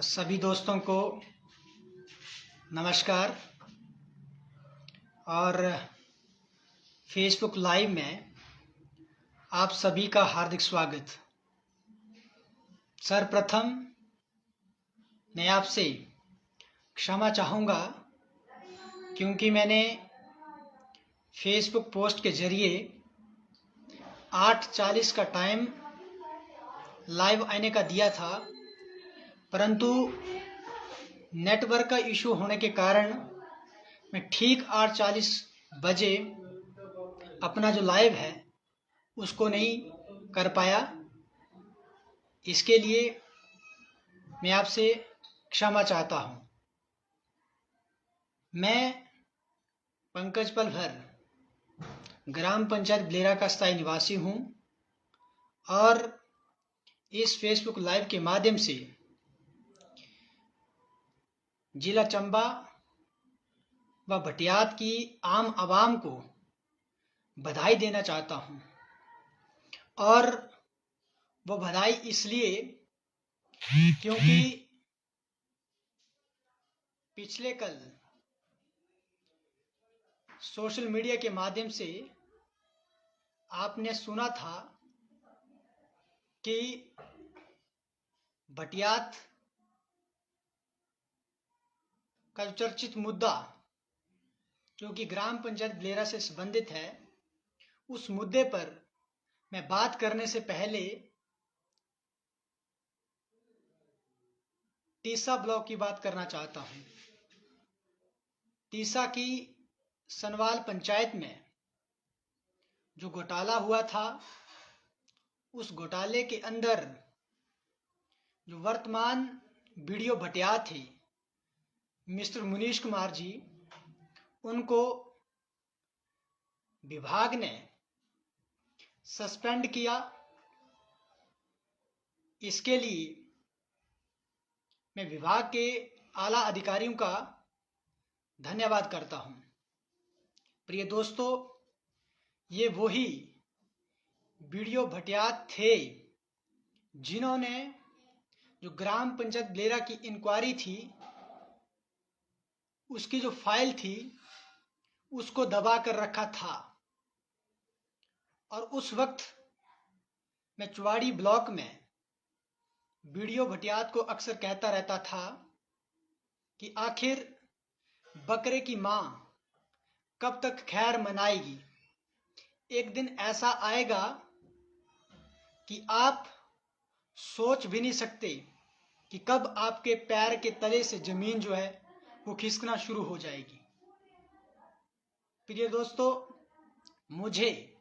सभी दोस्तों को नमस्कार। और फेसबुक लाइव में आप सभी का हार्दिक स्वागत। सर्वप्रथम मैं आपसे क्षमा चाहूँगा क्योंकि मैंने फेसबुक पोस्ट के ज़रिए 8:40 का टाइम लाइव आने का दिया था, परंतु नेटवर्क का इशू होने के कारण मैं ठीक 8:40 बजे अपना जो लाइव है उसको नहीं कर पाया। इसके लिए मैं आपसे क्षमा चाहता हूँ। मैं पंकज पलभर ग्राम पंचायत ब्लेरा का स्थायी निवासी हूँ और इस फेसबुक लाइव के माध्यम से जिला चंबा व भटियात की आम आवाम को बधाई देना चाहता हूँ। और वो बधाई इसलिए क्योंकि पिछले कल सोशल मीडिया के माध्यम से आपने सुना था कि भटियात का जो चर्चित मुद्दा जो कि ग्राम पंचायत ब्लेरा से संबंधित है, उस मुद्दे पर मैं बात करने से पहले तीसा ब्लॉक की बात करना चाहता हूँ। तीसा की सनवाल पंचायत में जो घोटाला हुआ था, उस घोटाले के अंदर जो वर्तमान वीडियो भटियात थे मिस्टर मुनीश कुमार जी, उनको विभाग ने सस्पेंड किया। इसके लिए मैं विभाग के आला अधिकारियों का धन्यवाद करता हूं। प्रिय दोस्तों, ये वही वीडियो भटियात थे जिन्होंने जो ग्राम पंचायत ब्लेरा की इंक्वायरी थी, उसकी जो फाइल थी उसको दबा कर रखा था। और उस वक्त मैं चुवाड़ी ब्लॉक में वीडियो भटियात को अक्सर कहता रहता था कि आखिर बकरे की माँ कब तक खैर मनाएगी। एक दिन ऐसा आएगा कि आप सोच भी नहीं सकते कि कब आपके पैर के तले से जमीन जो है वो खिसकना शुरू हो जाएगी। प्रिय दोस्तों, मुझे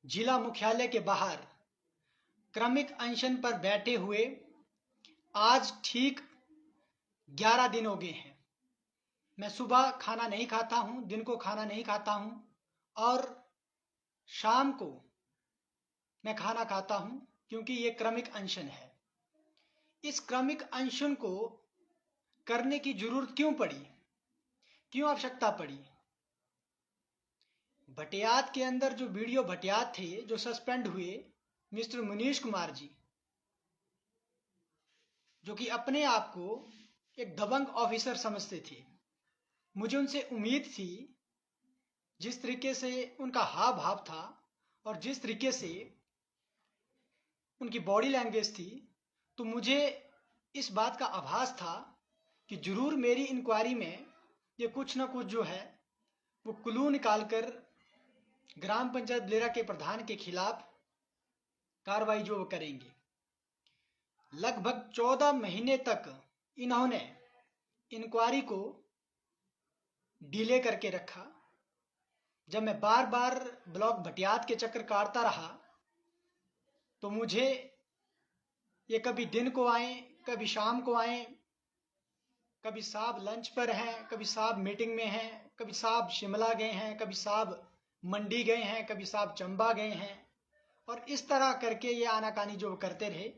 जिला मुख्यालय के बाहर क्रमिक अनशन पर बैठे हुए आज ठीक 11 दिन हो गए हैं। मैं सुबह खाना नहीं खाता हूं, दिन को खाना नहीं खाता हूं और शाम को मैं खाना खाता हूं, क्योंकि ये क्रमिक अनशन है। इस क्रमिक अनशन को करने की जरूरत क्यों पड़ी, क्यों आवश्यकता पड़ी? भटियात के अंदर जो वीडियो भटियात थे जो सस्पेंड हुए मिस्टर मुनीश कुमार जी, जो कि अपने आप को एक दबंग ऑफिसर समझते थे, मुझे उनसे उम्मीद थी, जिस तरीके से उनका हाव भाव था और जिस तरीके से उनकी बॉडी लैंग्वेज थी, तो मुझे इस बात का आभास था कि जरूर मेरी इंक्वायरी में ये कुछ ना कुछ जो है वो क्लू निकालकर ग्राम पंचायत ब्लेरा के प्रधान के खिलाफ कार्रवाई जो वो करेंगे। लगभग 14 महीने तक इन्होंने इंक्वायरी को डिले करके रखा। जब मैं बार बार ब्लॉक भटियात के चक्कर काटता रहा तो मुझे ये कभी दिन को आए, कभी शाम को आए, कभी साहब लंच पर हैं, कभी साहब मीटिंग में हैं, कभी साहब शिमला गए हैं, कभी साहब मंडी गए हैं, कभी साहब चंबा गए हैं, और इस तरह करके ये आनाकानी जो करते रहे,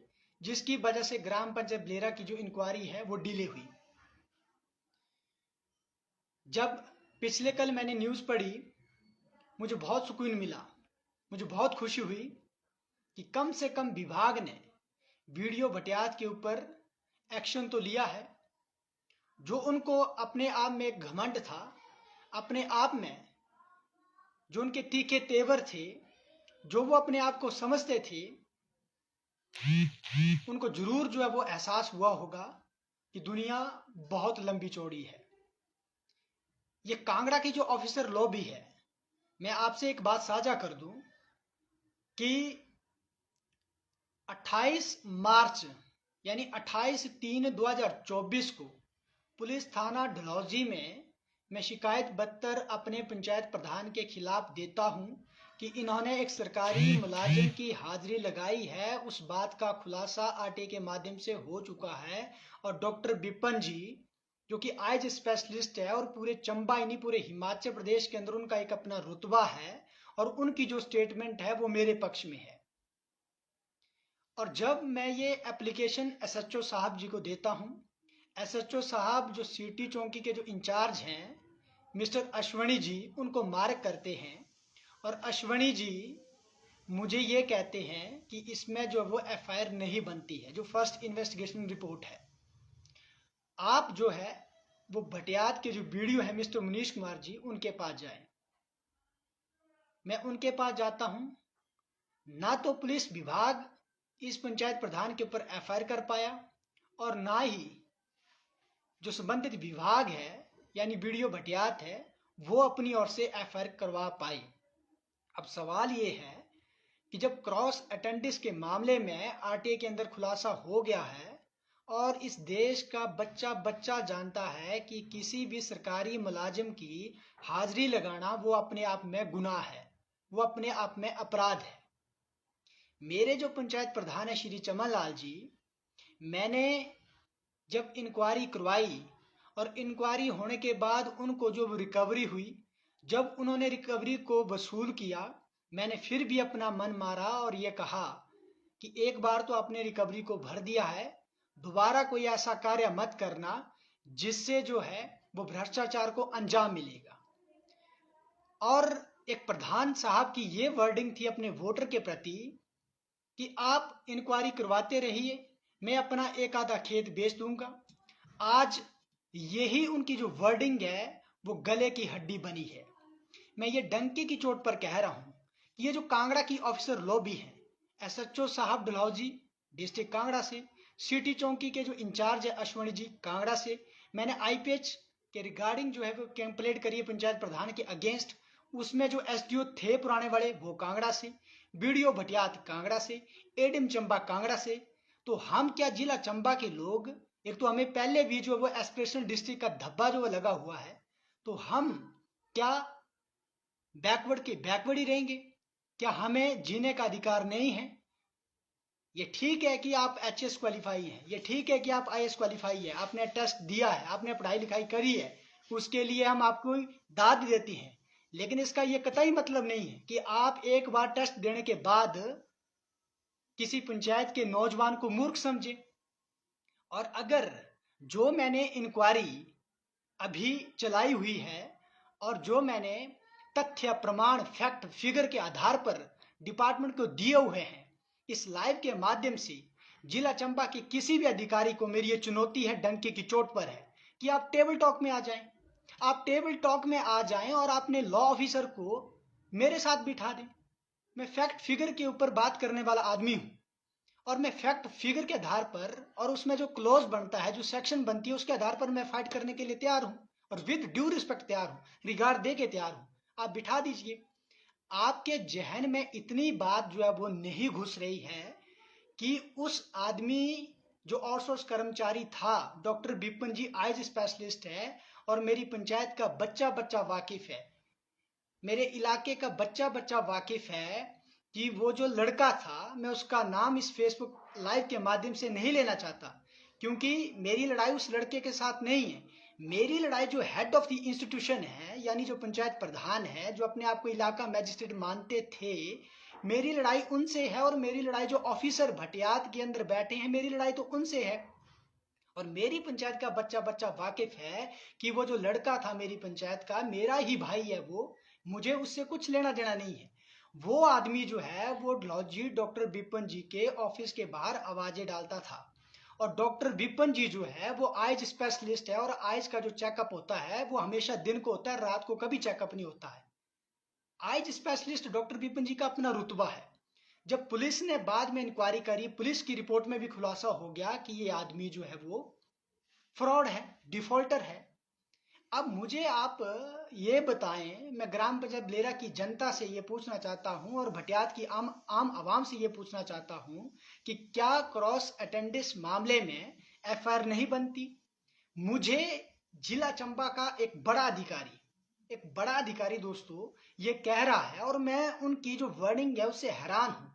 जिसकी वजह से ग्राम पंचायत ब्लेरा की जो इंक्वायरी है वो डिले हुई। जब पिछले कल मैंने न्यूज़ पढ़ी, मुझे बहुत सुकून मिला, मुझे बहुत खुशी हुई कि कम से कम विभाग ने वीडियो भटियात के ऊपर एक्शन तो लिया है। जो उनको अपने आप में एक घमंड था, अपने आप में जो उनके तीखे तेवर थे, जो वो अपने आप को समझते थे, उनको जरूर जो है वो एहसास हुआ होगा कि दुनिया बहुत लंबी चौड़ी है। ये कांगड़ा की जो ऑफिसर लॉबी है, मैं आपसे एक बात साझा कर दूं कि 28 मार्च यानी 28/3/2024 को पुलिस थाना डलहौजी में मैं शिकायत पत्र अपने पंचायत प्रधान के खिलाफ देता हूं कि इन्होंने एक सरकारी मुलाजिम की हाजिरी लगाई है। उस बात का खुलासा आरटीए के माध्यम से हो चुका है और डॉक्टर विपिन जी जो कि आइज स्पेशलिस्ट है और पूरे चंबा यानी पूरे हिमाचल प्रदेश के अंदर उनका एक अपना रुतबा है और उनकी जो स्टेटमेंट है वो मेरे पक्ष में है। और जब मैं ये एप्लीकेशन एसएचओ साहब जी को देता हूं, एसएचओ साहब जो सिटी चौकी के जो इंचार्ज हैं मिस्टर अश्वनी जी उनको मार्क करते हैं और अश्वनी जी मुझे ये कहते हैं कि इसमें जो वो एफआईआर नहीं बनती है, जो फर्स्ट इन्वेस्टिगेशन रिपोर्ट है। आप जो है वो भटियात के जो वीडियो है मिस्टर मनीष कुमार जी उनके पास जाएं। मैं उनके पास जाता हूं, ना तो पुलिस विभाग इस पंचायत प्रधान के ऊपर एफआईआर कर पाया और ना ही जो संबंधित विभाग है यानी वीडियो भटियात है वो अपनी ओर से एफआईआर करवा पाई। अब सवाल ये है कि जब क्रॉस अटेंडिस के मामले में आरटीए के अंदर खुलासा हो गया है और इस देश का बच्चा बच्चा जानता है कि किसी भी सरकारी मुलाजिम की हाजिरी लगाना वो अपने आप में गुनाह है, वो अपने आप में अपराध है। मेरे जो पंचायत प्रधान है श्री चमन लाल जी, मैंने जब इंक्वायरी करवाई और इंक्वायरी होने के बाद उनको जो रिकवरी हुई, जब उन्होंने रिकवरी को वसूल किया, मैंने फिर भी अपना मन मारा और ये कहा कि एक बार तो आपने रिकवरी को भर दिया है, दोबारा कोई ऐसा कार्य मत करना जिससे जो है वो भ्रष्टाचार को अंजाम मिलेगा। और एक प्रधान साहब की ये वर्डिंग थी अपने वोटर के प्रति कि आप इंक्वायरी करवाते रहिए, मैं अपना एक आधा खेत बेच दूंगा। आज यही उनकी जो वर्डिंग है वो गले की हड्डी बनी है। मैं ये डंके की चोट पर कह रहा हूं कि ये जो कांगड़ा की ऑफिसर लॉबी है, एसएचओ साहब डलहौजी डिस्ट्रिक्ट कांगड़ा से, सिटी चौकी के जो इंचार्ज है अश्वनी जी कांगड़ा से, मैंने आईपीएच के रिगार्डिंग जो है वो कंप्लेंट करी है पंचायत प्रधान के अगेंस्ट, उसमें जो एसडीओ थे पुराने वाले वो कांगड़ा से, बीडीओ भटियात कांगड़ा से, एडीएम चंबा कांगड़ा से। तो हम क्या जिला चंबा के लोग, एक तो हमें पहले भी जो वो एस्पिरेशनल डिस्ट्रिक्ट का धब्बा जो लगा हुआ है, तो हम क्या बैकवर्ड के बैकवर्ड ही रहेंगे? क्या हमें जीने का अधिकार नहीं है? ये ठीक है कि आप एचएस क्वालिफाई हैं, ये ठीक है कि आप आईएएस क्वालिफाई है, आपने टेस्ट दिया है, आपने पढ़ाई लिखाई करी है, उसके लिए हम आपको दाद देती हैं, लेकिन इसका ये कतई मतलब नहीं है कि आप एक बार टेस्ट देने के बाद किसी पंचायत के नौजवान को मूर्ख समझे। और अगर जो मैंने इंक्वायरी अभी चलाई हुई है और जो मैंने तथ्य प्रमाण फैक्ट फिगर के आधार पर डिपार्टमेंट को दिए हुए हैं, इस लाइव के माध्यम से जिला चंबा के किसी भी अधिकारी को मेरी ये चुनौती है, डंके की चोट पर है, कि आप टेबल टॉक में आ जाएं। आप टेबल टॉक में आ जाएं और अपने लॉ ऑफिसर को मेरे साथ बिठा दें। मैं फैक्ट फिगर के ऊपर बात करने वाला आदमी हूं और मैं फैक्ट फिगर के आधार पर और उसमें जो क्लोज बनता है, जो सेक्शन बनती है, उसके आधार पर मैं फाइट करने के लिए तैयार हूं और विद ड्यू रिस्पेक्ट तैयार हूं, रिगार्ड दे के तैयार हूं। आप बिठा दीजिए। आपके जहन में इतनी बात जो है वो नहीं घुस रही है कि उस आदमी जो आउटसोर्स कर्मचारी था, डॉक्टर विपिन जी आइज स्पेशलिस्ट है और मेरी पंचायत का बच्चा बच्चा वाकिफ है, मेरे इलाके का बच्चा बच्चा वाकिफ है कि वो जो लड़का था, मैं उसका नाम इस फेसबुक लाइव के माध्यम से नहीं लेना चाहता क्योंकि मेरी लड़ाई उस लड़के के साथ नहीं है। मेरी लड़ाई जो हेड ऑफ द इंस्टीट्यूशन है, यानी जो पंचायत प्रधान है, जो अपने आप को इलाका मैजिस्ट्रेट मानते थे, मेरी लड़ाई उनसे है। और मेरी लड़ाई जो ऑफिसर भटियात के अंदर बैठे हैं, मेरी लड़ाई तो उनसे है। और मेरी पंचायत का बच्चा बच्चा वाकिफ है कि वो जो लड़का था मेरी पंचायत का, मेरा ही भाई है वो, मुझे उससे कुछ लेना देना नहीं है। वो आदमी जो है वो डलहौजी डॉक्टर विपिन जी के ऑफिस के बाहर आवाजें डालता था और डॉक्टर विपिन जी जो है वो आइज स्पेशलिस्ट है, और आइज का जो चेकअप होता है वो हमेशा दिन को होता है, रात को कभी चेकअप नहीं होता है। आइज स्पेशलिस्ट डॉक्टर विपिन जी का अपना रुतबा है। जब पुलिस ने बाद में इंक्वायरी करी, पुलिस की रिपोर्ट में भी खुलासा हो गया कि ये आदमी जो है वो फ्रॉड है, डिफॉल्टर है। अब मुझे आप ये बताएं, मैं ग्राम पंचायत ब्लेरा की जनता से ये पूछना चाहता हूं और भटियात की आम आवाम से ये पूछना चाहता हूं कि क्या क्रॉस अटेंडेंस मामले में एफआईआर नहीं बनती? मुझे जिला चंबा का एक बड़ा अधिकारी दोस्तों ये कह रहा है, और मैं उनकी जो वर्डिंग है उससे हैरान हूं।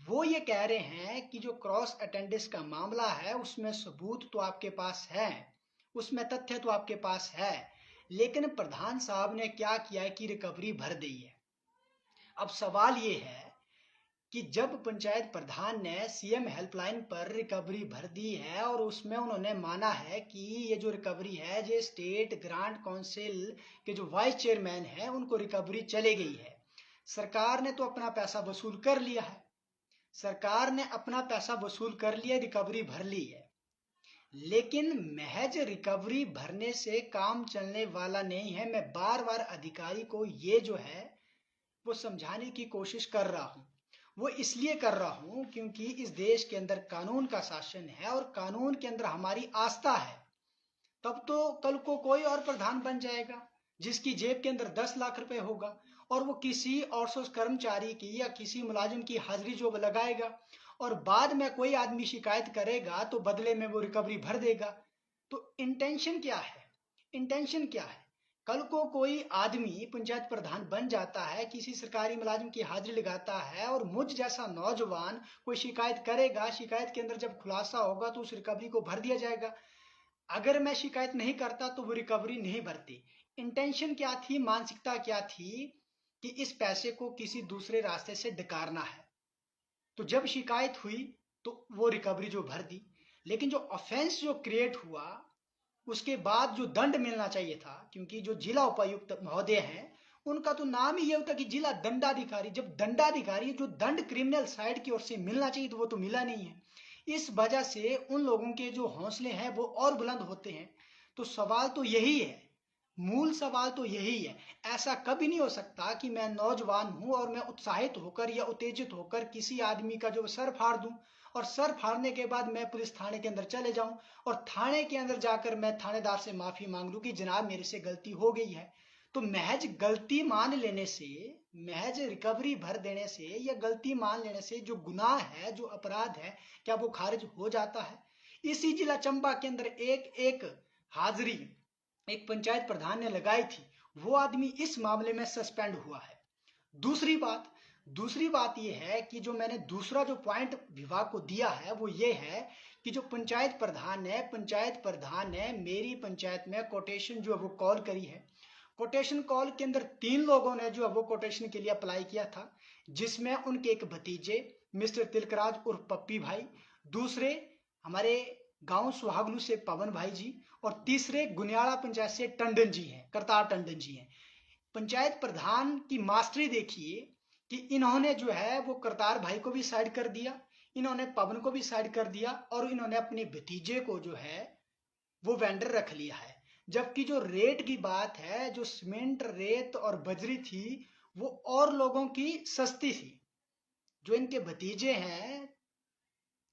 वो ये कह रहे हैं कि जो क्रॉस अटेंडेंस का मामला है उसमें सबूत तो आपके पास है, उसमें तथ्य तो आपके पास है, लेकिन प्रधान साहब ने क्या किया है कि रिकवरी भर दी है। अब सवाल ये है कि जब पंचायत प्रधान ने सीएम हेल्पलाइन पर रिकवरी भर दी है और उसमें उन्होंने माना है कि ये जो रिकवरी है ये स्टेट ग्रांट काउंसिल के जो वाइस चेयरमैन है उनको रिकवरी चले गई है, सरकार ने तो अपना पैसा वसूल कर लिया है, सरकार ने अपना पैसा वसूल कर लिया, रिकवरी भर ली है। लेकिन महज रिकवरी भरने से काम चलने वाला नहीं है। मैं बार बार अधिकारी को ये जो है वो समझाने की कोशिश कर रहा हूं। वो इसलिए कर रहा हूं क्योंकि इस देश के अंदर कानून का शासन है और कानून के अंदर हमारी आस्था है। तब तो कल को कोई और प्रधान बन जाएगा जिसकी जेब के अंदर 10 लाख रुपए होगा, और वो किसी आउटसोर्स कर्मचारी की या किसी मुलाजिम की हाजिरी जो लगाएगा, और बाद में कोई आदमी शिकायत करेगा तो बदले में वो रिकवरी भर देगा। तो इंटेंशन क्या है? इंटेंशन क्या है? कल को कोई आदमी पंचायत प्रधान बन जाता है, किसी सरकारी मुलाजिम की हाजिरी लगाता है, और मुझ जैसा नौजवान कोई शिकायत करेगा, शिकायत के अंदर जब खुलासा होगा तो उस रिकवरी को भर दिया जाएगा। अगर मैं शिकायत नहीं करता तो वो रिकवरी नहीं भरती। इंटेंशन क्या थी, मानसिकता क्या थी कि इस पैसे को किसी दूसरे रास्ते से डकारना है। तो जब शिकायत हुई तो वो रिकवरी जो भर दी, लेकिन जो ऑफेंस जो क्रिएट हुआ उसके बाद जो दंड मिलना चाहिए था, क्योंकि जो जिला उपायुक्त महोदय हैं उनका तो नाम ही ये होता कि जिला दंडाधिकारी, जब दंडाधिकारी जो दंड क्रिमिनल साइड की ओर से मिलना चाहिए तो वो तो मिला नहीं है। इस वजह से उन लोगों के जो हौसले हैं वो और बुलंद होते हैं। तो सवाल तो यही है, मूल सवाल तो यही है। ऐसा कभी नहीं हो सकता कि मैं नौजवान हूं और मैं उत्साहित होकर या उत्तेजित होकर किसी आदमी का जो सर फाड़ दूं, और सर फाड़ने के बाद मैं पुलिस थाने के अंदर चले जाऊं और थाने के अंदर जाकर मैं थानेदार से माफी मांग लूं कि जनाब मेरे से गलती हो गई है। तो महज गलती मान लेने से, महज रिकवरी भर देने से या गलती मान लेने से जो गुनाह है, जो अपराध है, क्या वो खारिज हो जाता है? इसी जिला चंबा के अंदर एक एक हाजिरी एक पंचायत प्रधान ने लगाई थी, वो आदमी इस मामले में सस्पेंड हुआ है। दूसरी बात यह है कि जो मैंने दूसरा जो पॉइंट विभाग को दिया है वो ये है कि जो पंचायत प्रधान ने मेरी पंचायत में कोटेशन जो है वो कॉल करी है। कोटेशन कॉल के अंदर 3 लोगों ने जो है वो कोटेशन के लिए अप्लाई किया था, जिसमें उनके एक भतीजे मिस्टर तिलकराज उर्फ पप्पी भाई, दूसरे हमारे गांव सुहागलू से पवन भाई जी, और तीसरे गुनियाड़ा पंचायत से टंडन जी हैं, करतार टंडन जी हैं। पंचायत प्रधान की मास्टरी देखिए कि इन्होंने जो है वो करतार भाई को भी साइड कर दिया, इन्होंने पवन को भी साइड कर दिया, और इन्होंने अपने भतीजे को जो है वो वेंडर रख लिया है। जबकि जो रेट की बात है, जो सीमेंट रेत और बजरी थी वो और लोगों की सस्ती थी। जो इनके भतीजे हैं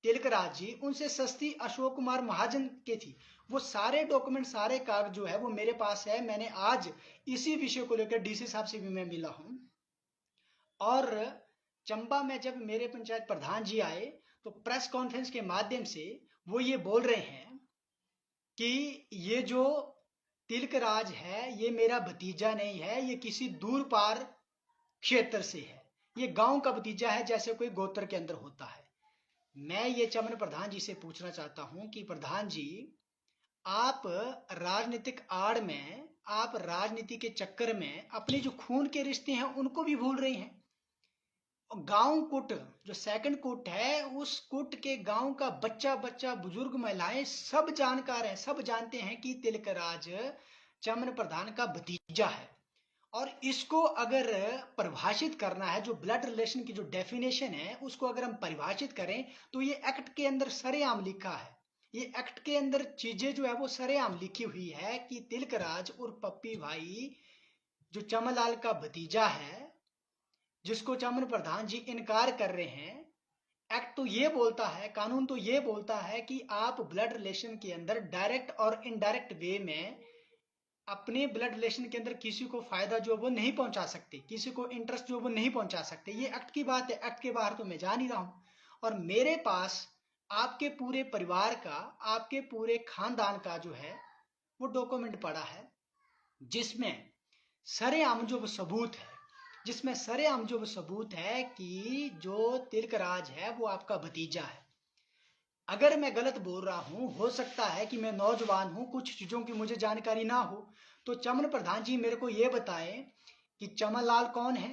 तिलकराज जी, उनसे सस्ती अशोक कुमार महाजन के थी। वो सारे डॉक्यूमेंट, सारे कागज जो है वो मेरे पास है। मैंने आज इसी विषय को लेकर डीसी साहब से भी मैं मिला हूं। और चंबा में जब मेरे पंचायत प्रधान जी आए तो प्रेस कॉन्फ्रेंस के माध्यम से वो ये बोल रहे हैं कि ये जो तिलकराज है ये मेरा भतीजा नहीं है, ये किसी दूर पार क्षेत्र से है, ये गांव का भतीजा है, जैसे कोई गोत्र के अंदर होता है। मैं ये चमन प्रधान जी से पूछना चाहता हूं कि प्रधान जी, आप राजनीतिक आड़ में, आप राजनीति के चक्कर में अपने जो खून के रिश्ते हैं उनको भी भूल रही हैं। गांव कुट जो सेकंड कुट है, उस कुट के गांव का बच्चा बच्चा, बुजुर्ग, महिलाएं सब जानकार हैं, सब जानते हैं कि तिलकराज चमन प्रधान का भतीजा है। और इसको अगर परिभाषित करना है, जो ब्लड रिलेशन की जो डेफिनेशन है उसको अगर हम परिभाषित करें तो ये एक्ट के अंदर सरेआम लिखा है। ये एक्ट के अंदर चीजें जो है वो सरेआम लिखी हुई है कि तिलकराज और पप्पी भाई जो चमनलाल का भतीजा है, जिसको चमन प्रधान जी इनकार कर रहे हैं, एक्ट तो ये बोलता है, कानून तो ये बोलता है कि आप ब्लड रिलेशन के अंदर डायरेक्ट और इनडायरेक्ट वे में अपने ब्लड रिलेशन के अंदर किसी को फायदा जो वो नहीं पहुंचा सकते, किसी को इंटरेस्ट जो वो नहीं पहुंचा सकते। ये एक्ट की बात है, एक्ट के बाहर तो मैं जा नहीं रहा हूं। और मेरे पास आपके पूरे परिवार का, आपके पूरे खानदान का जो है वो डॉक्यूमेंट पड़ा है, जिसमें सरेआम जो वो सबूत है, जिसमें सरेआम जो वो सबूत है कि जो तिलकराज है वो आपका भतीजा है। अगर मैं गलत बोल रहा हूं, हो सकता है कि मैं नौजवान हूं, कुछ चीजों की मुझे जानकारी ना हो, तो चमन प्रधान जी मेरे को ये बताएं कि चमनलाल कौन है,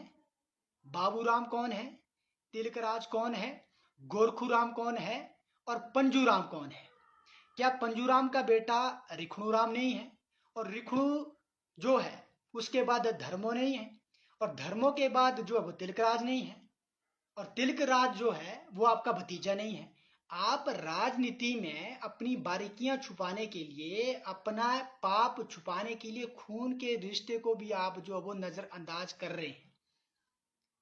बाबूराम कौन है, तिलकराज कौन है, गोरखूराम कौन है और पंजूराम कौन है। क्या पंजूराम का बेटा रिखणूराम नहीं है? और रिखणू जो है उसके बाद धर्मो नहीं है, और धर्मो के बाद जो है वो तिलकराज नहीं है, और तिलकराज जो है वो आपका भतीजा नहीं है। आप राजनीति में अपनी बारीकियां छुपाने के लिए, अपना पाप छुपाने के लिए खून के रिश्ते को भी आप जो वो नजरअंदाज कर रहे हैं।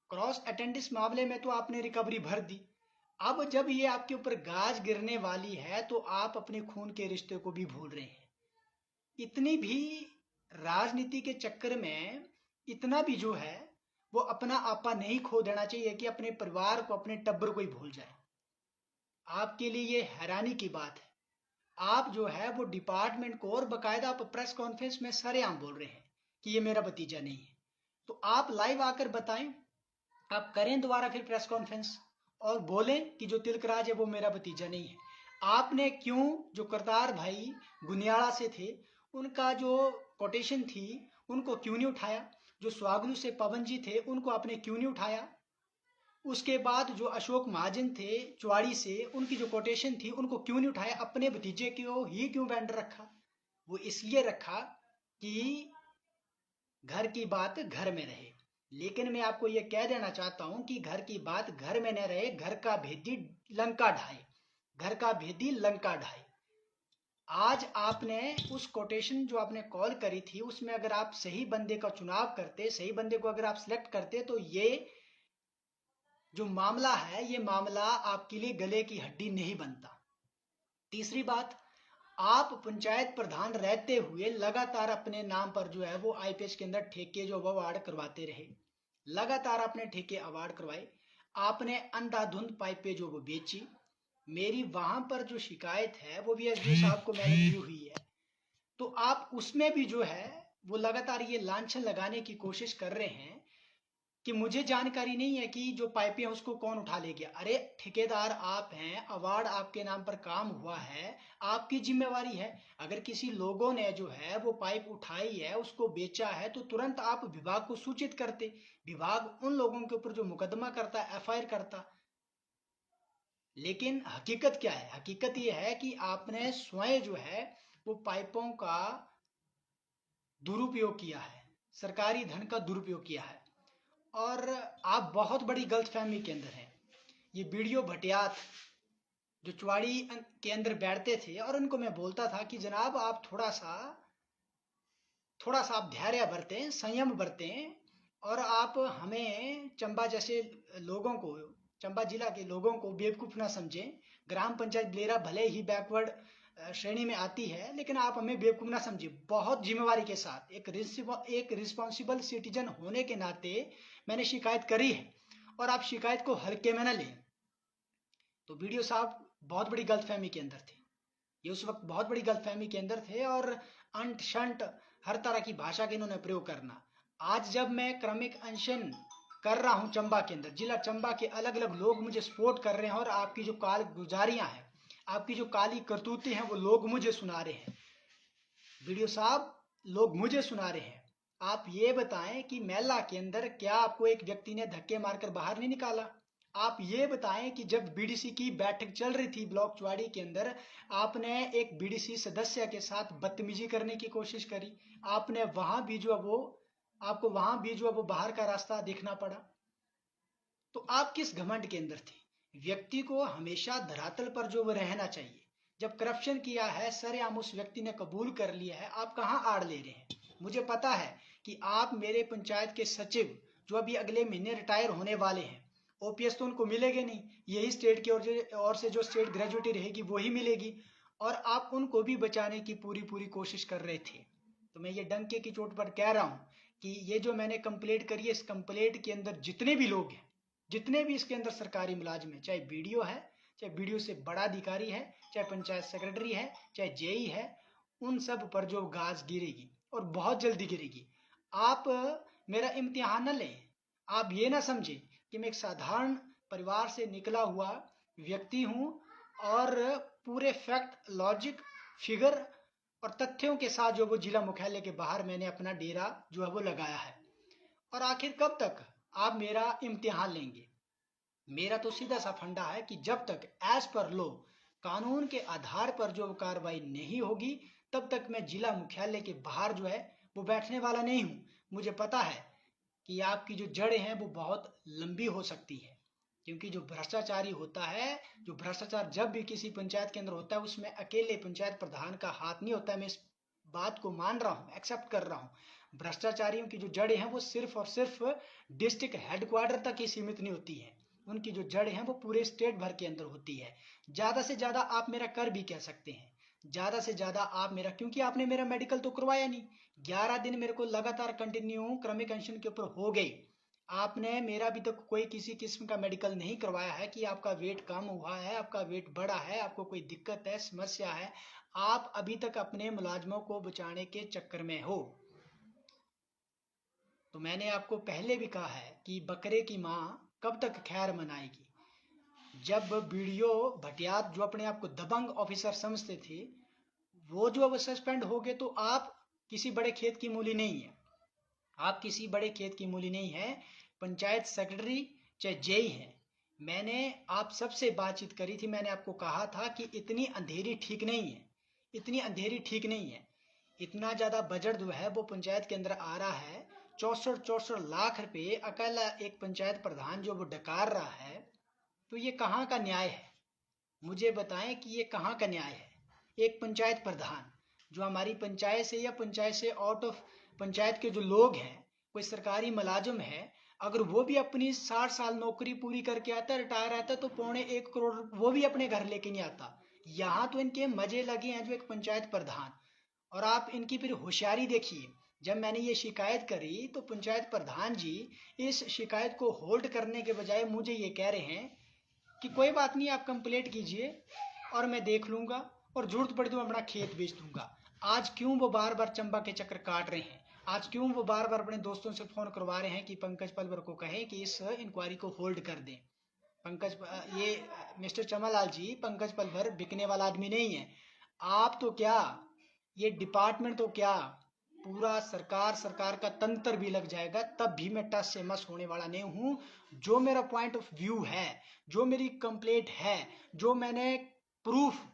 क्रॉस अटेंडिस मामले में तो आपने रिकवरी भर दी, अब जब ये आपके ऊपर गाज गिरने वाली है तो आप अपने खून के रिश्ते को भी भूल रहे हैं। इतनी भी राजनीति के चक्कर में इतना भी जो है वो अपना आपा नहीं खो देना चाहिए कि अपने परिवार को, अपने टब्बर को ही भूल जाए। आपके लिए ये हैरानी की बात है, आप जो है वो डिपार्टमेंट को, और बकायदा आप प्रेस कॉन्फ्रेंस में सरेआम बोल रहे हैं कि ये मेरा भतीजा नहीं है। तो आप लाइव आकर बताएं, आप करें दोबारा फिर प्रेस कॉन्फ्रेंस और बोलें कि जो तिलकराज है वो मेरा भतीजा नहीं है। आपने क्यों जो करतार भाई गुनियाड़ा से थे उनका जो कोटेशन थी उनको क्यों नहीं उठाया? जो स्वागलू से पवन जी थे उनको आपने क्यों नहीं उठाया? उसके बाद जो अशोक महाजन थे चुवाड़ी से, उनकी जो कोटेशन थी उनको क्यों नहीं उठाया? अपने भतीजे को ही क्यों बैंड रखा? वो इसलिए रखा कि घर की बात घर में रहे। लेकिन मैं आपको यह कह देना चाहता हूं कि घर की बात घर में न रहे, घर का भेदी लंका ढाए, घर का भेदी लंका ढाए। आज आपने उस कोटेशन जो आपने कॉल करी थी उसमें अगर आप सही बंदे का चुनाव करते, सही बंदे को अगर आप सिलेक्ट करते, तो ये जो मामला है ये मामला आपके लिए गले की हड्डी नहीं बनता। तीसरी बात, आप पंचायत प्रधान रहते हुए लगातार अपने नाम पर जो है वो आईपीएस के अंदर ठेके जो अवार्ड करवाते रहे, लगातार आपने ठेके अवार्ड करवाए। आपने अंधाधुंध पाइपें जो वो बेची। मेरी वहां पर जो शिकायत है वो भी एसडीओ साहब को मैंने दी हुई है। तो आप उसमें भी जो है वो लगातार ये लांछन लगाने की कोशिश कर रहे हैं कि मुझे जानकारी नहीं है कि जो पाइपें हैं उसको कौन उठा ले गया। अरे ठेकेदार आप हैं, अवार्ड आपके नाम पर काम हुआ है, आपकी जिम्मेवारी है। अगर किसी लोगों ने जो है वो पाइप उठाई है, उसको बेचा है, तो तुरंत आप विभाग को सूचित करते, विभाग उन लोगों के ऊपर जो मुकदमा करता, एफआईआर करता। लेकिन हकीकत क्या है? हकीकत यह है कि आपने स्वयं जो है वो पाइपों का दुरुपयोग किया है, सरकारी धन का दुरुपयोग किया है, और आप बहुत बड़ी गलतफहमी के अंदर हैं। ये वीडियो भटियात जो चुवाड़ी के अंदर बैठते थे और उनको मैं बोलता था कि जनाब आप थोड़ा सा आप धैर्य बरतें, संयम बरतें, और आप हमें चंबा जैसे लोगों को, चंबा जिला के लोगों को बेवकूफ़ ना समझें। ग्राम पंचायत ब्लेरा भले ही बैकवर्ड श्रेणी में आती है, लेकिन आप हमें बेवकूफ़ ना समझिए। बहुत जिम्मेवारी के साथ एक रिस्पॉन्सिबल सिटीजन होने के नाते मैंने शिकायत करी है, और आप शिकायत को हल्के में न लें। तो वीडियो साहब बहुत बड़ी गलतफहमी के अंदर थे, ये उस वक्त बहुत बड़ी गलतफहमी के अंदर थे, और अंट शंट हर तरह की भाषा के इन्होंने प्रयोग करना। आज जब मैं क्रमिक अनशन कर रहा हूं चंबा के अंदर, जिला चंबा के अलग अलग लोग मुझे सपोर्ट कर रहे हैं, और आपकी जो काल गुजारियां हैं, आपकी जो काली करतूतें हैं वो लोग मुझे सुना रहे हैं। वीडियो साहब लोग मुझे सुना रहे हैं। आप ये बताएं कि मेला के अंदर क्या आपको एक व्यक्ति ने धक्के मारकर बाहर नहीं निकाला? आप ये बताएं कि जब बीडीसी की बैठक चल रही थी ब्लॉक चुवाड़ी के अंदर, आपने एक बीडीसी सदस्य के साथ बदतमीजी करने की कोशिश करी, आपने वहां भी जो वो आपको वहां भी जो वो बाहर का रास्ता देखना पड़ा। तो आप किस घमंड के अंदर थे? व्यक्ति को हमेशा धरातल पर जो वो रहना चाहिए, जब करप्शन किया है सरेआम उस व्यक्ति ने कबूल कर लिया है, आप कहाँ आड़ ले रहे हैं? मुझे पता है कि आप मेरे पंचायत के सचिव जो अभी अगले महीने रिटायर होने वाले हैं, ओपीएस तो उनको मिलेगा नहीं, यही स्टेट की ओर से जो स्टेट ग्रेजुएटी रहेगी वही मिलेगी, और आप उनको भी बचाने की पूरी पूरी कोशिश कर रहे थे। तो मैं ये डंके की चोट पर कह रहा हूँ कि ये जो मैंने कंप्लेंट करी है, इस कंप्लेंट के अंदर जितने भी लोग हैं, जितने भी इसके अंदर सरकारी मुलाजिम है, चाहे बीडीओ है, चाहे बीडीओ से बड़ा अधिकारी है, चाहे पंचायत सेक्रेटरी है, चाहे जेई है, उन सब पर जो गाज गिरेगी और बहुत जल्दी गिरेगी। आप मेरा इम्तिहान न लें। आप ये ना समझें कि मैं एक साधारण परिवार से निकला हुआ व्यक्ति हूँ और पूरे फैक्ट, लॉजिक, फिगर और तथ्यों के साथ जो वो जिला मुख्यालय के बाहर मैंने अपना डेरा जो है वो लगाया है। और आखिर कब तक आप मेरा इम्तिहान लेंगे? मेरा तो सीधा सा फंडा है कि जब तक एज पर लो, कानून के आधार पर जो कार्रवाई नहीं होगी, तब तक मैं जिला मुख्यालय के बाहर जो है वो बैठने वाला नहीं हूँ। मुझे पता है कि आपकी जो जड़ें हैं वो बहुत लंबी हो सकती है, क्योंकि जो भ्रष्टाचारी होता है, जो भ्रष्टाचार जब भी किसी पंचायत के अंदर होता है उसमें अकेले पंचायत प्रधान का हाथ नहीं होता है। मैं इस बात को मान रहा हूँ, एक्सेप्ट कर रहा हूँ। भ्रष्टाचारियों की जो जड़ें हैं वो सिर्फ और सिर्फ डिस्ट्रिक्ट हेडक्वार्टर तक ही सीमित नहीं होती है, उनकी जो जड़ें हैं वो पूरे स्टेट भर के अंदर होती है। ज़्यादा से ज़्यादा आप मेरा कर भी कह सकते हैं, ज़्यादा से ज़्यादा आप मेरा, क्योंकि आपने मेरा मेडिकल तो करवाया नहीं। 11 दिन मेरे को लगातार कंटिन्यू क्रमिक अनशन के ऊपर हो गई। आपने मेरा अभी तक कोई किसी किस्म का मेडिकल नहीं करवाया है कि आपका वेट कम हुआ है, आपका वेट बढ़ा है, आपको कोई दिक्कत है, समस्या है। आप अभी तक अपने मुलाजमों को बचाने के चक्कर में हो। तो मैंने आपको पहले भी कहा है कि बकरे की माँ कब तक खैर मनाएगी। जब बीडीओ भटियात जो अपने आप को दबंग ऑफिसर समझते थे, वो जो अब सस्पेंड हो गए, तो आप किसी बड़े खेत की मूली नहीं है, आप किसी बड़े खेत की मूली नहीं है। पंचायत सेक्रेटरी चाहे जेई है, मैंने आप सबसे बातचीत करी थी, मैंने आपको कहा था कि इतनी अंधेरी ठीक नहीं है, इतनी अंधेरी ठीक नहीं है। इतना ज़्यादा बजट जो है वो पंचायत के अंदर आ रहा है, 64 लाख रुपए अकेला एक पंचायत प्रधान जो वो डकार रहा है। तो ये कहाँ का न्याय है? मुझे बताएं कि ये कहाँ का न्याय है? एक पंचायत प्रधान जो हमारी पंचायत से या पंचायत से आउट ऑफ पंचायत के जो लोग हैं, कोई सरकारी मुलाजिम है, अगर वो भी अपनी 60 साल नौकरी पूरी करके आता है, रिटायर आता है, तो 1.25 करोड़ वो भी अपने घर लेके नहीं आता। यहाँ तो इनके मजे लगे हैं जो एक पंचायत प्रधान। और आप इनकी फिर होशियारी देखिए, जब मैंने ये शिकायत करी तो पंचायत प्रधान जी इस शिकायत को होल्ड करने के बजाय मुझे ये कह रहे हैं कि कोई बात नहीं, आप कंप्लेंट कीजिए और मैं देख लूँगा और जरूरत पड़ी तो मैं अपना खेत बेच दूंगा। आज क्यों वो बार बार चंबा के चक्कर काट रहे हैं? आज क्यों वो बार बार अपने दोस्तों से फ़ोन करवा रहे हैं कि पंकज पलवर को कहें कि इस इंक्वायरी को होल्ड कर दें? ये मिस्टर चमनलाल जी, पंकज पलवर बिकने वाला आदमी नहीं है। आप तो क्या, ये डिपार्टमेंट तो क्या, पूरा सरकार का तंत्र भी लग जाएगा, तब भी मैं टस से मस होने वाला नहीं हूँ। जो मेरा पॉइंट ऑफ व्यू है, जो मेरी कंप्लेंट है, जो मैंने प्रूफ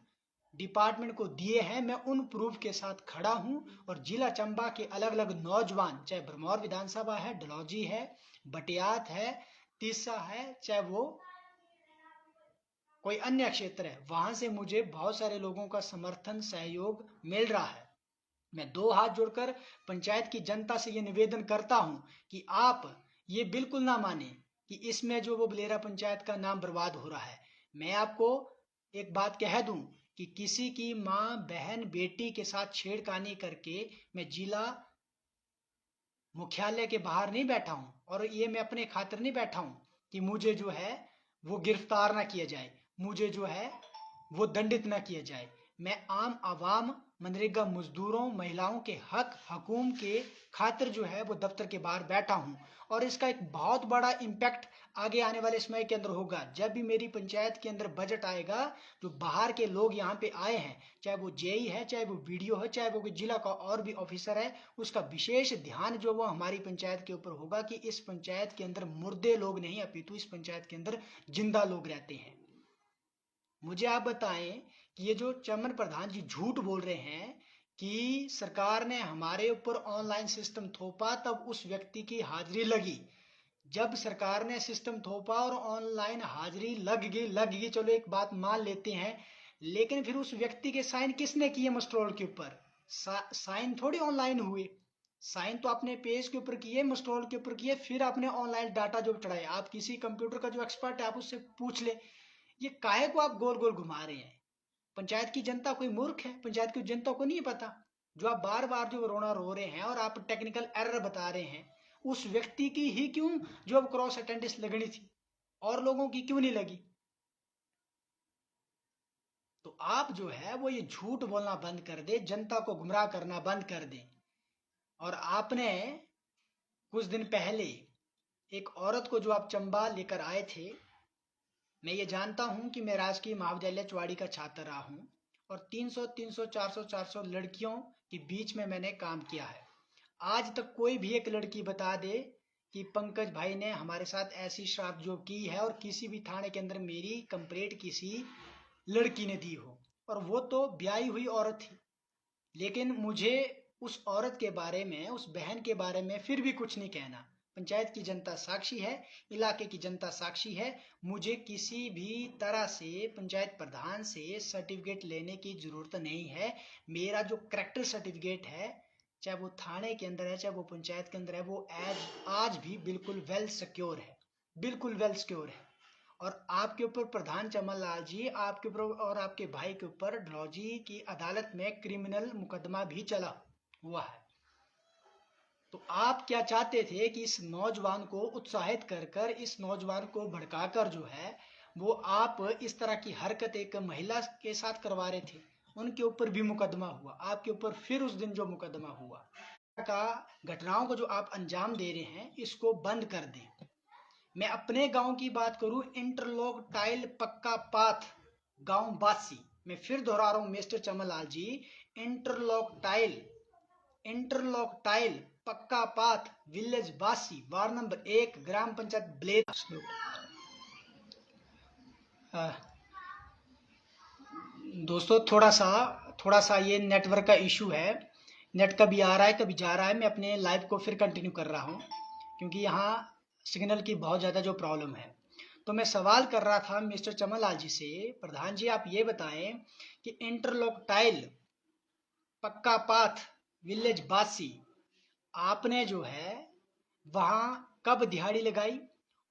डिपार्टमेंट को दिए हैं, मैं उन प्रूफ के साथ खड़ा हूं। और जिला चंबा के अलग अलग नौजवान, चाहे भरमौर विधानसभा है, डलहौजी है, बटियात है, तीसा है, चाहे वो कोई अन्य क्षेत्र है, वहां से मुझे बहुत सारे लोगों का समर्थन, सहयोग मिल रहा है। मैं दो हाथ जोड़कर पंचायत की जनता से ये निवेदन करता हूं कि आप ये बिल्कुल ना माने कि इसमें जो वो बलेरा पंचायत का नाम बर्बाद हो रहा है। मैं आपको एक बात कह दूं कि किसी की माँ, बहन, बेटी के साथ छेड़खानी करके मैं जिला मुख्यालय के बाहर नहीं बैठा हूं, और ये मैं अपने खातिर नहीं बैठा हूं कि मुझे जो है वो गिरफ्तार ना किया जाए, मुझे जो है वो दंडित ना किया जाए। मैं आम आवाम, मनरेगा मजदूरों, महिलाओं के हक हकूम के खातिर जो है वो दफ्तर के बाहर बैठा हूं। और इसका एक बहुत बड़ा इम्पैक्ट आगे आने वाले समय के अंदर होगा। जब भी मेरी पंचायत के अंदर बजट आएगा, जो बाहर के लोग यहाँ पे आए हैं, चाहे वो जेई है, चाहे वो बीडीओ है, चाहे वो जिला का और भी ऑफिसर है, उसका विशेष ध्यान जो वो हमारी पंचायत के ऊपर होगा कि इस पंचायत के अंदर मुर्दे लोग नहीं, अपितु इस पंचायत के अंदर जिंदा लोग रहते हैं। मुझे आप बताएं कि ये जो चमन प्रधान जी झूठ बोल रहे हैं कि सरकार ने हमारे ऊपर ऑनलाइन सिस्टम थोपा तब उस व्यक्ति की हाजिरी लगी। जब सरकार ने सिस्टम थोपा और ऑनलाइन हाजिरी लग गई, चलो एक बात मान लेते हैं, लेकिन फिर उस व्यक्ति के साइन किसने किए मस्ट्रोल के ऊपर? साइन थोड़ी ऑनलाइन हुए, साइन तो आपने पेज के ऊपर किए, मस्ट्रोल के ऊपर किए, फिर आपने ऑनलाइन डाटा जो चढ़ाए। आप किसी कंप्यूटर का जो एक्सपर्ट है आप उससे पूछ ले। ये काहे को आप गोल गोल घुमा रहे हैं? पंचायत की जनता कोई मूर्ख है? पंचायत की जनता को नहीं पता? जो आप बार बार जो रोना रो रहे हैं और आप टेक्निकल एरर बता रहे हैं, उस व्यक्ति की ही क्यों जो अब क्रॉस अटेंडेंस लगनी थी, और लोगों की क्यों नहीं लगी? तो आप जो है वो ये झूठ बोलना बंद कर दे, जनता को गुमराह करना बंद कर दे। और आपने कुछ दिन पहले एक औरत को जो आप चंबा लेकर आए थे, मैं ये जानता हूं कि मैं राजकीय महाविद्यालय चुवाड़ी का छात्र रहा हूं और 300 300 400 400 लड़कियों के बीच में मैंने काम किया है। आज तक कोई भी एक लड़की बता दे कि पंकज भाई ने हमारे साथ ऐसी शराब जो की है, और किसी भी थाने के अंदर मेरी कंप्लेंट किसी लड़की ने दी हो, और वो तो ब्याही हुई औरत थी। लेकिन मुझे उस औरत के बारे में, उस बहन के बारे में फिर भी कुछ नहीं कहना। पंचायत की जनता साक्षी है, इलाके की जनता साक्षी है। मुझे किसी भी तरह से पंचायत प्रधान से सर्टिफिकेट लेने की जरूरत नहीं है। मेरा जो करेक्टर सर्टिफिकेट है, चाहे वो थाने के अंदर है चाहे वो पंचायत के अंदर है, वो आज भी बिल्कुल वेल सिक्योर है, बिल्कुल वेल सिक्योर है। और आपके ऊपर प्रधान चमन लाल जी, आपके ऊपर और आपके भाई के ऊपर डलहौजी की अदालत में क्रिमिनल मुकदमा भी चला हुआ है। तो आप क्या चाहते थे कि इस नौजवान को उत्साहित कर कर, इस नौजवान को भड़काकर जो है वो आप इस तरह की हरकत एक महिला के साथ करवा रहे थे। उनके ऊपर भी मुकदमा हुआ, आपके ऊपर फिर उस दिन जो मुकदमा हुआ का घटनाओं को जो आप अंजाम दे रहे हैं, इसको बंद कर दें। मैं अपने गांव की बात करूं, इंटरलॉक टाइल पक्का पाथ गांव बासी, मैं फिर दोहरा रहा हूं मिस्टर चमनलाल जी, इंटरलॉक टाइल पक्का पाथ विलेज बासी, वार्ड नंबर 1, ग्राम पंचायत ब्लेद। दोस्तों थोड़ा सा ये नेटवर्क का इशू है, नेट कभी आ रहा है कभी जा रहा है। मैं अपने लाइव को फिर कंटिन्यू कर रहा हूँ क्योंकि यहाँ सिग्नल की बहुत ज़्यादा जो प्रॉब्लम है। तो मैं सवाल कर रहा था मिस्टर चमनलाल जी से, प्रधान जी आप ये बताएं कि इंटरलॉक टाइल पक्का पाथ विलेज बासी, आपने जो है वहाँ कब दिहाड़ी लगाई,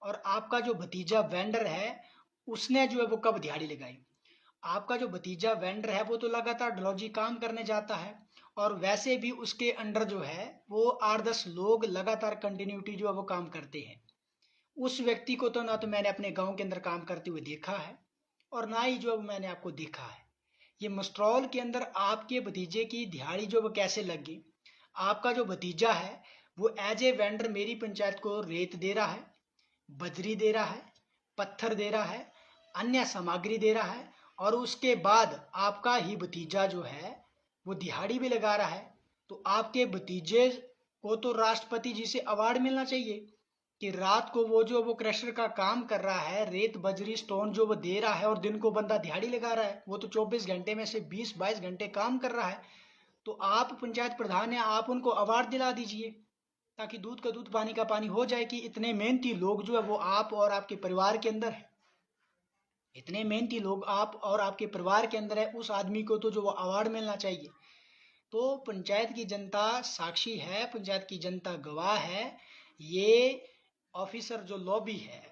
और आपका जो भतीजा वेंडर है उसने जो है वो कब दिहाड़ी लगाई? आपका जो भतीजा वेंडर है वो तो लगातार डलहौजी काम करने जाता है, और वैसे भी उसके अंडर जो है वो 8-10 लोग लगातार कंटिन्यूटी जो है वो काम करते हैं। उस व्यक्ति को तो ना तो मैंने अपने गांव के अंदर काम करते हुए देखा है, और ना ही जो मैंने आपको देखा है। ये मस्ट्रॉल के अंदर आपके भतीजे की दिहाड़ी जो वो कैसे लगी? आपका जो भतीजा है वो एज ए वेंडर मेरी पंचायत को रेत दे रहा है, बजरी दे रहा है, पत्थर दे रहा है, अन्य सामग्री दे रहा है, और उसके बाद आपका ही भतीजा जो है वो दिहाड़ी भी लगा रहा है। तो आपके भतीजे को तो राष्ट्रपति जी से अवार्ड मिलना चाहिए कि रात को वो जो वो क्रशर का काम कर रहा है, रेत बजरी स्टोन जो वो दे रहा है, और दिन को बंदा दिहाड़ी लगा रहा है। वो तो 24 घंटे में से 20-22 घंटे काम कर रहा है। तो आप पंचायत प्रधान हैं, आप उनको अवार्ड दिला दीजिए ताकि दूध का दूध पानी का पानी हो जाए कि इतने मेहनती लोग जो है वो आप और आपके परिवार के अंदर है। इतने मेहनती लोग आप और आपके परिवार के अंदर है, उस आदमी को तो जो वो अवार्ड मिलना चाहिए। तो पंचायत की जनता साक्षी है, पंचायत की जनता गवाह है। ये ऑफिसर जो लॉबी है,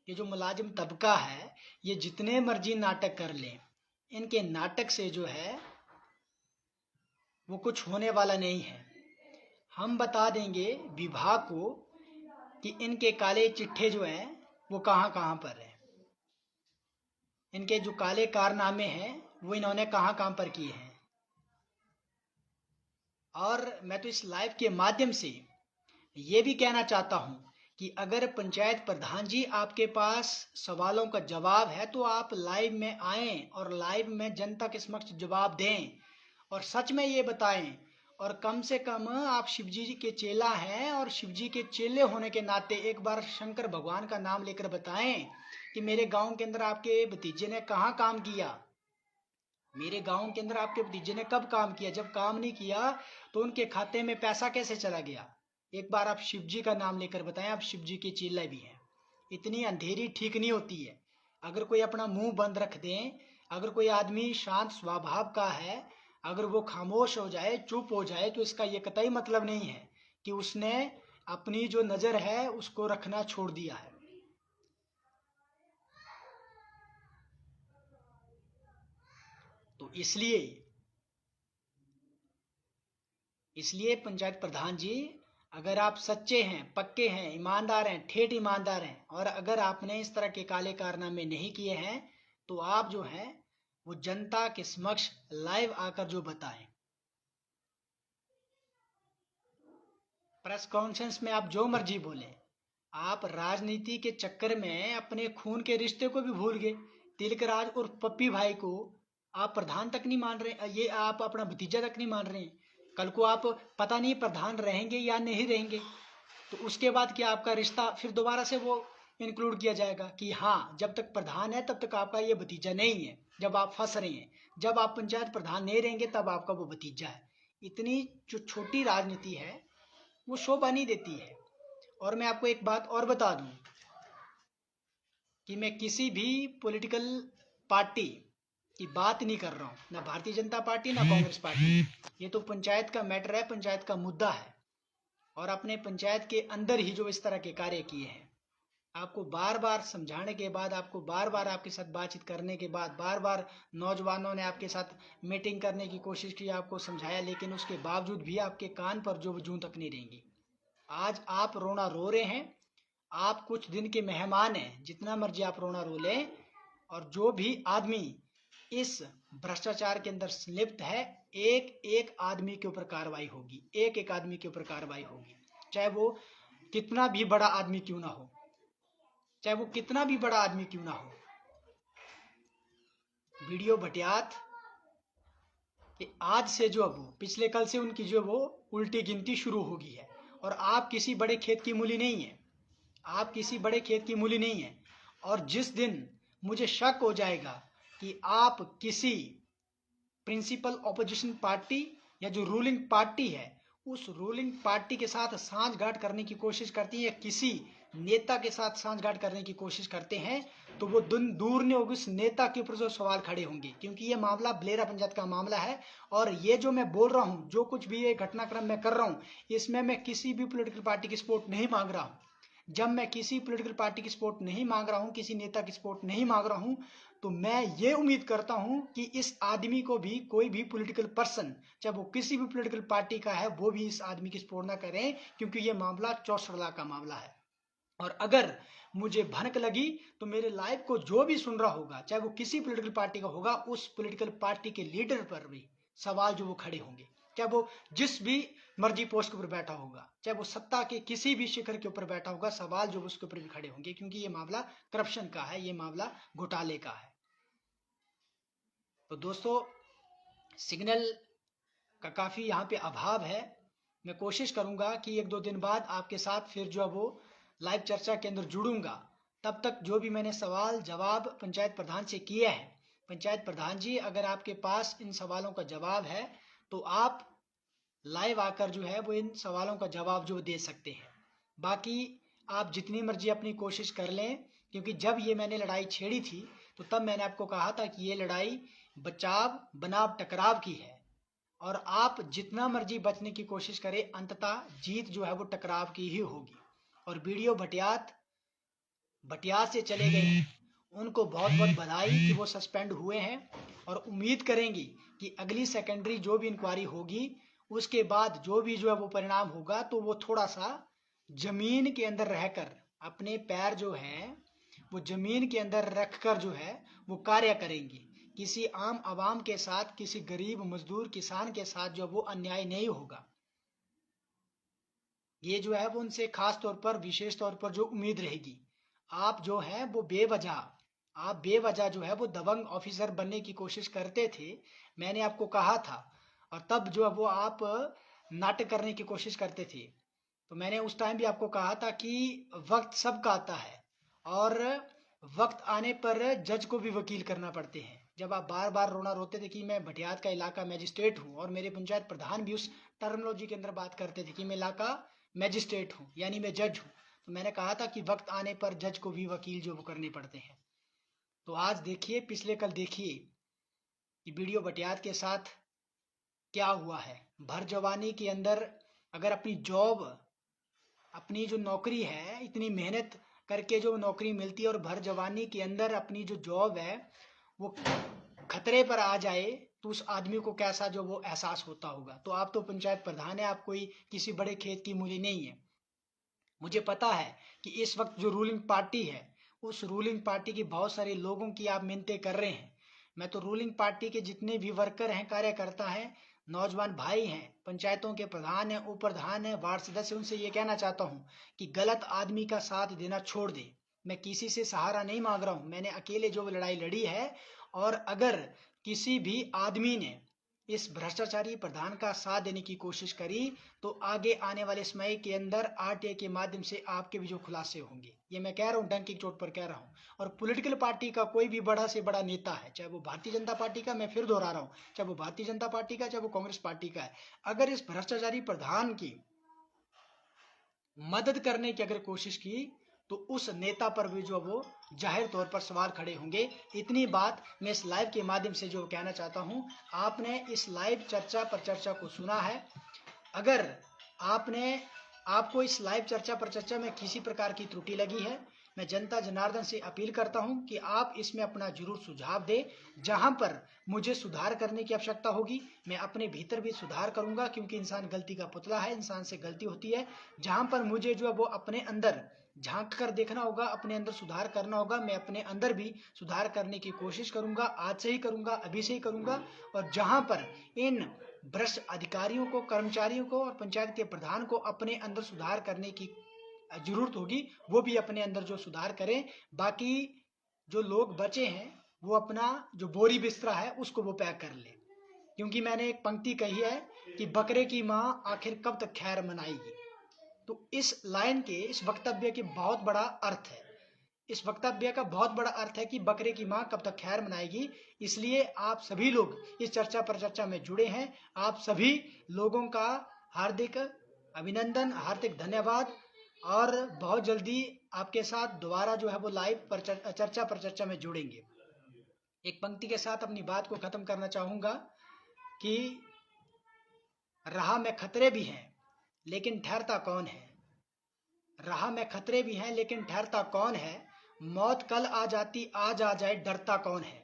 ये जो मुलाजिम तबका है, ये जितने मर्जी नाटक कर लें, इनके नाटक से जो है वो कुछ होने वाला नहीं है। हम बता देंगे विभाग को कि इनके काले चिट्ठे जो हैं वो कहाँ कहाँ पर हैं, इनके जो काले कारनामे हैं वो इन्होंने कहाँ कहाँ पर किए हैं। और मैं तो इस लाइव के माध्यम से ये भी कहना चाहता हूँ कि अगर पंचायत प्रधान जी आपके पास सवालों का जवाब है तो आप लाइव में आएं और लाइव में जनता के समक्ष जवाब दें और सच में ये बताएं। और कम से कम आप शिव जी के चेला हैं, और शिव जी के चेले होने के नाते एक बार शंकर भगवान का नाम लेकर बताएं कि मेरे गांव के अंदर आपके भतीजे ने कहाँ काम किया, मेरे गांव के अंदर आपके भतीजे ने कब काम किया, जब काम नहीं किया तो उनके खाते में पैसा कैसे चला गया। एक बार आप शिव जी का नाम लेकर बताएं, आप शिव जी के चेला भी हैं। इतनी अंधेरी ठीक नहीं होती है। अगर कोई अपना मुंह बंद रख दें, अगर कोई आदमी शांत स्वभाव का है, अगर वो खामोश हो जाए, चुप हो जाए, तो इसका ये कतई मतलब नहीं है कि उसने अपनी जो नज़र है उसको रखना छोड़ दिया है। तो इसलिए पंचायत प्रधान जी, अगर आप सच्चे हैं, पक्के हैं, ईमानदार हैं, ठेठ ईमानदार हैं, और अगर आपने इस तरह के काले कारनामे नहीं किए हैं, तो आप जो हैं वो जनता के समक्ष लाइव आकर जो बताएं। प्रेस कॉन्फ्रेंस में आप जो मर्जी बोलें, आप राजनीति के चक्कर में अपने खून के रिश्ते को भी भूल गए। तिलकराज और पप्पी भाई को आप प्रधान तक नहीं मान रहे, ये आप अपना भतीजा तक नहीं मान रहे हैं। कल को आप पता नहीं प्रधान रहेंगे या नहीं रहेंगे, तो उसके बाद क्या आपका रिश्ता फिर दोबारा से वो इंक्लूड किया जाएगा कि हाँ, जब तक प्रधान है तब तक आपका ये भतीजा नहीं है। जब आप फंस रहे हैं, जब आप पंचायत प्रधान नहीं रहेंगे, तब आपका वो भतीजा है। इतनी जो छोटी राजनीति है वो शोभा नहीं देती है। और मैं आपको एक बात और बता दूं कि मैं किसी भी पॉलिटिकल पार्टी की बात नहीं कर रहा हूँ, ना भारतीय जनता पार्टी ना कांग्रेस पार्टी। ये तो पंचायत का मैटर है, पंचायत का मुद्दा है। और अपने पंचायत के अंदर ही जो इस तरह के कार्य किए हैं, आपको बार बार समझाने के बाद, आपको बार बार आपके साथ बातचीत करने के बाद, बार बार नौजवानों ने आपके साथ मीटिंग करने की कोशिश की, आपको समझाया, लेकिन उसके बावजूद भी आपके कान पर जो जूं तक नहीं रहेंगी। आज आप रोना रो रहे हैं, आप कुछ दिन के मेहमान हैं, जितना मर्जी आप रोना रो लें। और जो भी आदमी इस भ्रष्टाचार के अंदर संलिप्त है, एक एक आदमी के ऊपर कार्रवाई होगी, एक एक आदमी के ऊपर कार्रवाई होगी, चाहे वो कितना भी बड़ा आदमी क्यों ना हो, चाहे वो कितना भी बड़ा आदमी क्यों ना हो। वीडियो भटियात कि आज से जो वो पिछले कल से उनकी जो वो उल्टी गिनती शुरू होगी है। और आप किसी बड़े खेत की मूली नहीं है, आप किसी बड़े खेत की मूली नहीं है। और जिस दिन मुझे शक हो जाएगा कि आप किसी प्रिंसिपल ऑपोजिशन पार्टी या जो रूलिंग पार्टी है, उस रूलिंग पार्टी के साथ सांठगांठ करने की कोशिश करती है, या किसी नेता के साथ सांठगांठ करने की कोशिश करते हैं, तो वो दिन दूर नहीं होगी उस नेता के ऊपर जो सवाल खड़े होंगे। क्योंकि ये मामला बलेरा पंचायत का मामला है। और ये जो मैं बोल रहा हूँ, जो कुछ भी ये घटनाक्रम मैं कर रहा हूँ, इसमें मैं किसी भी पॉलिटिकल पार्टी की सपोर्ट नहीं मांग रहा हूँ। जब मैं किसी पॉलिटिकल पार्टी की सपोर्ट नहीं मांग रहा हूँ, किसी नेता की सपोर्ट नहीं मांग रहा हूँ, तो मैं ये उम्मीद करता हूँ कि इस आदमी को भी कोई भी पॉलिटिकल पर्सन, चाहे वो किसी भी पॉलिटिकल पार्टी का है, वो भी इस आदमी की सपोर्ट ना करें, क्योंकि ये मामला 64 लाख का मामला है। और अगर मुझे भनक लगी तो मेरे लाइव को जो भी सुन रहा होगा, चाहे वो किसी पॉलिटिकल पार्टी का होगा, उस पॉलिटिकल पार्टी के लीडर पर भी सवाल जो वो खड़े होंगे, चाहे वो जिस भी मर्जी पोस्ट के ऊपर बैठा होगा, चाहे वो सत्ता के किसी भी शिखर के ऊपर बैठा होगा, सवाल जो उसके ऊपर भी खड़े होंगे। क्योंकि ये मामला करप्शन का है, ये मामला घोटाले का है। तो दोस्तों, सिग्नल का काफ़ी यहाँ पे अभाव है। मैं कोशिश करूँगा कि एक दो दिन बाद आपके साथ फिर जो है वो लाइव चर्चा के अंदर जुड़ूंगा। तब तक जो भी मैंने सवाल जवाब पंचायत प्रधान से किए हैं, पंचायत प्रधान जी, अगर आपके पास इन सवालों का जवाब है तो आप लाइव आकर जो है वो इन सवालों का जवाब जो दे सकते हैं। बाकी आप जितनी मर्जी अपनी कोशिश कर लें, क्योंकि जब ये मैंने लड़ाई छेड़ी थी तो तब मैंने आपको कहा था कि ये लड़ाई बचाव बनाव टकराव की है। और आप जितना मर्जी बचने की कोशिश करें, अंततः जीत जो है वो टकराव की ही होगी। और वीडियो भटियात से चले गए हैं, उनको बहुत बहुत बधाई कि वो सस्पेंड हुए हैं। और उम्मीद करेंगी कि अगली सेकेंडरी जो भी इंक्वायरी होगी, उसके बाद जो भी जो है वो परिणाम होगा, तो वो थोड़ा सा जमीन के अंदर रहकर अपने पैर जो है वो जमीन के अंदर रखकर जो है वो कार्य करेंगी। किसी आम आवाम के साथ, किसी गरीब मजदूर किसान के साथ जो वो अन्याय नहीं होगा। ये जो है वो उनसे खास तौर पर, विशेष तौर पर जो उम्मीद रहेगी। आप जो है वो बेवजह जो है वो दबंग ऑफिसर बनने की कोशिश करते थे, मैंने आपको कहा था। और तब जो है वो आप नाटक करने की कोशिश करते थे। तो मैंने उस टाइम भी आपको कहा था कि वक्त सबका आता है, और वक्त आने पर जज को भी वकील करना पड़ते हैं। जब आप बार बार रोना रोते थे कि मैं भटियात का इलाका मैजिस्ट्रेट हूँ, और मेरे पंचायत प्रधान भी उस टर्मिनोलॉजी के अंदर बात करते थे कि मैं इलाका मैजिस्ट्रेट हूँ, यानी मैं जज हूँ, तो मैंने कहा था कि वक्त आने पर जज को भी वकील जो वो करने पड़ते हैं। तो आज देखिए, पिछले कल देखिए कि वीडियो बटियात के साथ क्या हुआ है। भर जवानी के अंदर अगर अपनी जॉब, अपनी जो नौकरी है, इतनी मेहनत करके जो नौकरी मिलती है और भर जवानी के अंदर अपनी जो जॉब है वो खतरे पर आ जाए तो उस आदमी को कैसा जो वो एहसास होता होगा। तो आप तो पंचायत प्रधान है, आप कोई किसी बड़े खेत की मूली नहीं है। मुझे पता है कि इस वक्त जो रूलिंग पार्टी है, उस रूलिंग पार्टी के बहुत सारे लोगों की आप मिन्नतें कर रहे हैं। मैं तो रूलिंग पार्टी के जितने भी वर्कर हैं, कार्यकर्ता हैं, नौजवान भाई हैं, पंचायतों के प्रधान हैं, उप प्रधान हैं, वार्ड सदस्य, उनसे ये कहना चाहता हूँ कि गलत आदमी का साथ देना छोड़ दे। मैं किसी से सहारा नहीं मांग रहा हूँ, मैंने अकेले जो लड़ाई लड़ी है। और अगर किसी भी आदमी ने इस भ्रष्टाचारी प्रधान का साथ देने की कोशिश करी तो आगे आने वाले समय के अंदर आरटीआई के माध्यम से आपके भी जो खुलासे होंगे, ये मैं कह रहा हूँ, डंक की चोट पर कह रहा हूँ। और पॉलिटिकल पार्टी का कोई भी बड़ा से बड़ा नेता है, चाहे वो भारतीय जनता पार्टी का, मैं फिर दोहरा रहा हूँ, चाहे वो भारतीय जनता पार्टी का, चाहे वो कांग्रेस पार्टी का है, अगर इस भ्रष्टाचारी प्रधान की मदद करने की अगर कोशिश की तो उस नेता पर भी जो वो जाहिर तौर पर सवाल खड़े होंगे। इतनी बात मैं इस लाइव के माध्यम से जो कहना चाहता हूं। आपने इस लाइव चर्चा पर चर्चा को सुना है, अगर आपको इस लाइव चर्चा पर चर्चा में किसी प्रकार की त्रुटि लगी है, मैं जनता जनार्दन से अपील करता हूं कि आप इसमें अपना जरूर सुझाव दें। जहां पर मुझे सुधार करने की आवश्यकता होगी मैं अपने भीतर भी सुधार करूंगा, क्योंकि इंसान गलती का पुतला है, इंसान से गलती होती है। जहां पर मुझे जो है वो अपने अंदर झांक कर देखना होगा, अपने अंदर सुधार करना होगा, मैं अपने अंदर भी सुधार करने की कोशिश करूंगा। आज से ही करूंगा, अभी से ही करूंगा। और जहां पर इन भ्रष्ट अधिकारियों को, कर्मचारियों को और पंचायत के प्रधान को अपने अंदर सुधार करने की जरूरत होगी, वो भी अपने अंदर जो सुधार करें। बाकी जो लोग बचे हैं वो अपना जो बोरी बिस्तरा है उसको वो पैक कर ले, क्योंकि मैंने एक पंक्ति कही है कि बकरे की माँ आखिर कब तक खैर मनाएगी। तो इस लाइन के, इस वक्तव्य के बहुत बड़ा अर्थ है, इस वक्तव्य का बहुत बड़ा अर्थ है कि बकरे की माँ कब तक खैर मनाएगी। इसलिए आप सभी लोग इस चर्चा पर चर्चा में जुड़े हैं, आप सभी लोगों का हार्दिक अभिनंदन, हार्दिक धन्यवाद। और बहुत जल्दी आपके साथ दोबारा जो है वो लाइव पर चर्चा पर चर्चा में जुड़ेंगे। एक पंक्ति के साथ अपनी बात को खत्म करना चाहूंगा कि राह में खतरे भी हैं लेकिन ठहरता कौन है, राह में खतरे भी हैं लेकिन ठहरता कौन है, मौत कल आ जाती आज आ जाए डरता कौन है।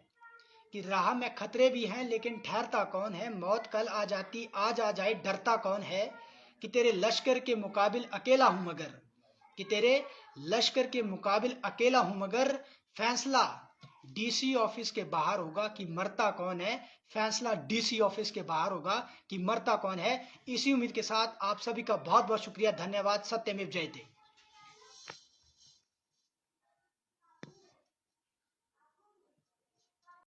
कि राह में खतरे भी हैं लेकिन ठहरता कौन है, मौत कल आ जाती आज आ जाए डरता कौन है। कि तेरे लश्कर के मुकाबिल अकेला हूं मगर, कि तेरे लश्कर के मुकाबिल अकेला हूं मगर, फैसला डीसी ऑफिस के बाहर होगा कि मरता कौन है, फैसला डीसी ऑफिस के बाहर होगा कि मरता कौन है। इसी उम्मीद के साथ आप सभी का बहुत बहुत शुक्रिया, धन्यवाद। सत्यमेव जयते।